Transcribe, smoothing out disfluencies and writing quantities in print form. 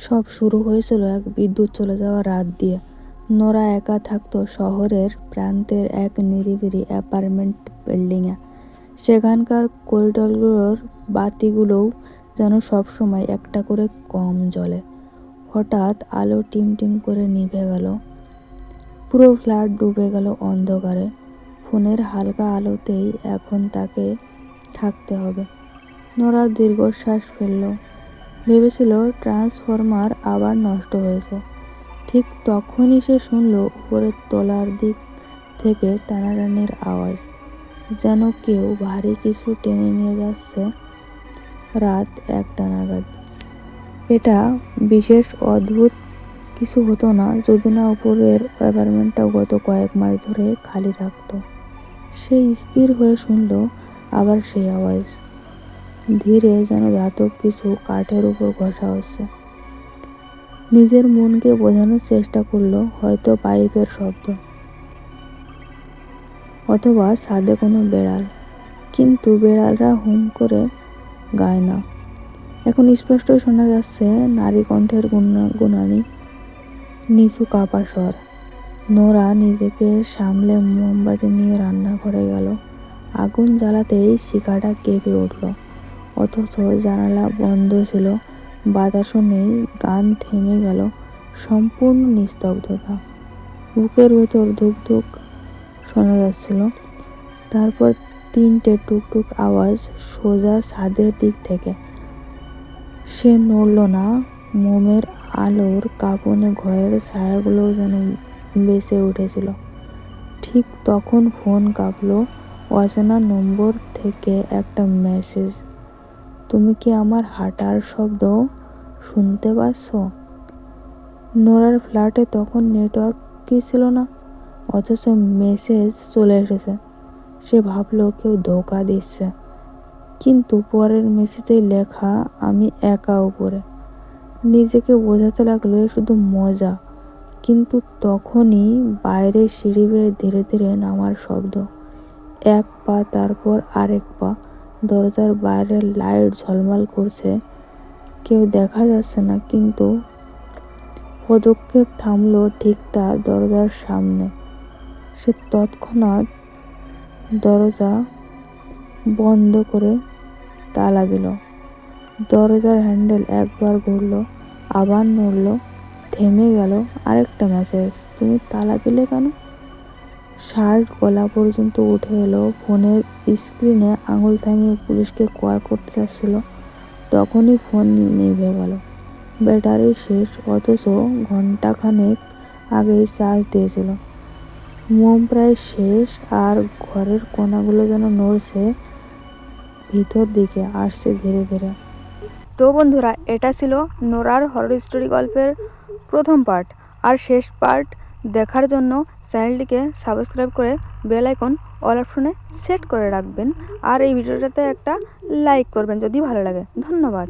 সব শুরু হয়েছিল এক বিদ্যুৎ চলে যাওয়া রাত দিয়ে। নোরা একা থাকতো শহরের প্রান্তের এক নিরিবিলি অ্যাপার্টমেন্ট বিল্ডিংয়ে। সেখানকার করিডোরগুলোর বাতিগুলোও যেন সবসময় একটা করে কম জ্বলে। হঠাৎ আলো টিমটিম করে নিভে গেল। পুরো ফ্ল্যাট ডুবে গেল অন্ধকারে। ফোনের হালকা আলোতেই এখন তাকে থাকতে হবে। নোরা দীর্ঘশ্বাস ফেলল। ভেবেছিল ট্রান্সফরমার আবার নষ্ট হয়েছে। ঠিক তখনই সে শুনল উপরের তলার দিক থেকে টানাটানির আওয়াজ, যেন কেউ ভারী কিছু টেনে নিয়ে যাচ্ছে। রাত 1টা নাগাদ। এটা বিশেষ অদ্ভুত কিছু হতো না যদি না উপরের অ্যাপার্টমেন্টটা গত কয়েক মাস ধরে খালি থাকতো। সে স্থির হয়ে শুনল আবার সেই আওয়াজ, ধীরে, যেন ধাতব কিছু কাঠের উপর ঘষা হচ্ছে। নিজের মনকে বোঝানোর চেষ্টা করলো হয়তো পাইপের শব্দ, অথবা ছাদে কোনো বেড়াল। কিন্তু বেড়ালরা হুম করে গায় না। এখন স্পষ্ট শোনা যাচ্ছে নারী কণ্ঠের গুণানি নিচু কাপা স্বর। নোরা নিজেকে সামলে মোমবাতি নিয়ে রান্নাঘরে গেল। আগুন জ্বালাতেই শিখাটা কেঁপে উঠল। অথচ জানালা বন্ধ ছিল, বাতাসও নেই, গান থেমে গেল, সম্পূর্ণ নিস্তব্ধতা। বুকের ভেতর ধুকধুক শোনা যাচ্ছিল। তারপর 3টে টুকটুক আওয়াজ সোজা ছাদের দিক থেকে। সে নড়ল না। মোমের আলোর কাঁপনে ঘরের ছায়াগুলোও যেন বেঁচে উঠেছিল। ঠিক তখন ফোন কাঁপল। অচেনা নম্বর থেকে একটা মেসেজ। তুমি কি আমার হাঁটার শব্দ শুনতে পাচ্ছ? নোরার ফ্ল্যাটে তখন নেটওয়ার্কই ছিল না, অথচ মেসেজ চলে এসেছে। সে ভাবল কেউ ধোঁকা দিচ্ছে। কিন্তু পরের মেসেজেই লেখা, আমি একা উপরে। নিজেকে বোঝাতে লাগলো শুধু মজা। কিন্তু তখনই বাইরে সিঁড়ি বেয়ে ধীরে ধীরে নামার শব্দ। এক পা, তারপর আরেক পা। দরজার বাইরের লাইট ঝলমল করছে। কেউ দেখা যাচ্ছে না, কিন্তু পদক্ষেপ থামলো ঠিক তার দরজার সামনে। সে তৎক্ষণাৎ দরজা বন্ধ করে তালা দিল। দরজার হ্যান্ডেল একবার ঘুরল, আবার নড়ল, থেমে গেল। আরেকটা মেসেজ, তুমি তালা দিলে কেন? শার্ট গলা পর্যন্ত উঠে এলো। ফোনের স্ক্রিনে আঙুল থামিয়ে পুলিশকে কল করতে যাচ্ছিল, তখনই ফোন নিভে গেল। ব্যাটারি শেষ, অথচ ঘন্টাখানেক আগেই চার্জ দিয়েছিল। মোম প্রায় শেষ, আর ঘরের কোণাগুলো যেন নড়ছে, ভিতর দিকে আসছে ধীরে ধীরে। তো বন্ধুরা, এটা ছিল নোরার হরর স্টোরি গল্পের প্রথম পার্ট। আর শেষ পার্ট দেখার জন্য চ্যানেলটিকে সাবস্ক্রাইব করে বেল আইকন অল অপশনে সেট করে রাখবেন। আর এই ভিডিওটাতে একটা লাইক করবেন যদি ভালো লাগে। ধন্যবাদ।